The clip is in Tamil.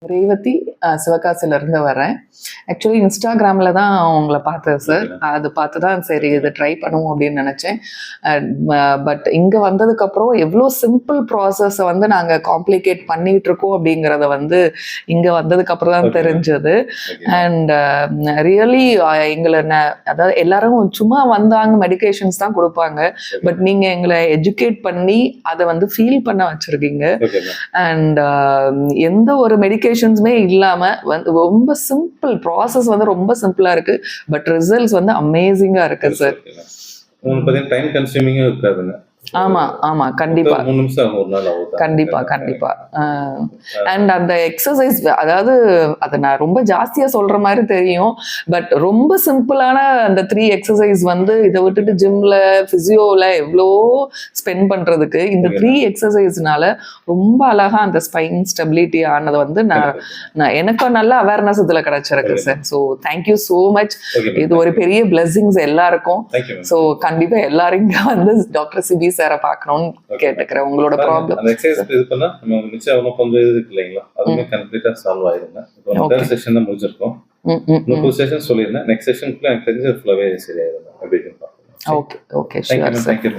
ரேவதி சிவகாசில இருந்து வரேன். ஆக்சுவலி இன்ஸ்டாகிராமில் தான் உங்களை பார்த்தேன் சார். அது பார்த்து தான் சரி இது ட்ரை பண்ணுவோம் அப்படின்னு நினச்சேன். பட் இங்கே வந்ததுக்கப்புறம் எவ்வளோ சிம்பிள் ப்ராசஸை வந்து நாங்கள் காம்ப்ளிகேட் பண்ணிகிட்டு இருக்கோம் அப்படிங்கிறத வந்து இங்கே வந்ததுக்கப்புறம் தான் தெரிஞ்சது. அண்ட் ரியலி எங்களை அதாவது எல்லாரும் சும்மா வந்தாங்க மெடிகேஷன்ஸ் தான் கொடுப்பாங்க. பட் நீங்கள் எங்களை எஜுகேட் பண்ணி அதை வந்து ஃபீல் பண்ண வச்சுருக்கீங்க. அண்ட் எந்த ஒரு மெடிகேஷன்ஸுமே இல்லாம வந்து ரொம்ப சிம்பிள் ப்ராசஸ் வந்து ரொம்ப சிம்பிளா இருக்கு. பட் ரிசல்ட்ஸ் வந்து அமேசிங்கா இருக்கு சார். டைம் கன்சியூமிங்கா இருக்காதுங்க. ஆமா ஆமா கண்டிப்பா 3 நிமிஷம் ஆகும் ஒரு நாள் ஆகும். கண்டிப்பா கண்டிப்பா. அண்ட் அந்த எக்ஸசைஸ் அதாவது அதை நான் ரொம்ப ஜாஸ்தியா சொல்ற மாதிரி தெரியும். பட் ரொம்ப சிம்பிளான அந்த 3 எக்ஸசைஸ் வந்து இதை விட்டுட்டு ஜிம்ல பிசியோல எவ்வளோ ஸ்பெண்ட் பண்றதுக்கு இந்த 3 எக்ஸசைஸ்னால ரொம்ப அழகா அந்த ஸ்பைன் ஸ்டெபிலிட்டி ஆனது வந்து நான் எனக்கு நல்ல அவேர்னஸ் இதுல கிடைச்சிருக்கு sir. So thank you so much. இது ஒரு பெரிய பிளெஸிங்ஸ் எல்லாருக்கும். ஸோ கண்டிப்பா எல்லாரும் இங்க வந்து டாக்டர் சிபி சாரை பார்க்கணும்னு கேட்டுக்கிறேன். உங்களோட ப்ராப்ளம் அந்த எக்ஸசைஸ் இது பண்ணா நம்ம மிச்சம் கொஞ்சம் இது இருக்கு இல்லைங்களா, அதுவுமே கம்ப்ளீட்டா சால்வ் ஆயிருங்க. இப்போ தேர்ட் செஷன் தான் முடிஞ்சிருக்கோம். இன்னும் 2 செஷன் சொல்லிருந்தேன். நெக்ஸ்ட் செஷனுக்குள்ள எனக்கு தெரிஞ்சு ஃபுல்லாவே சரியாயிருங்க. அப்படி இருக்கு. Okay okay sure sir. Thank you.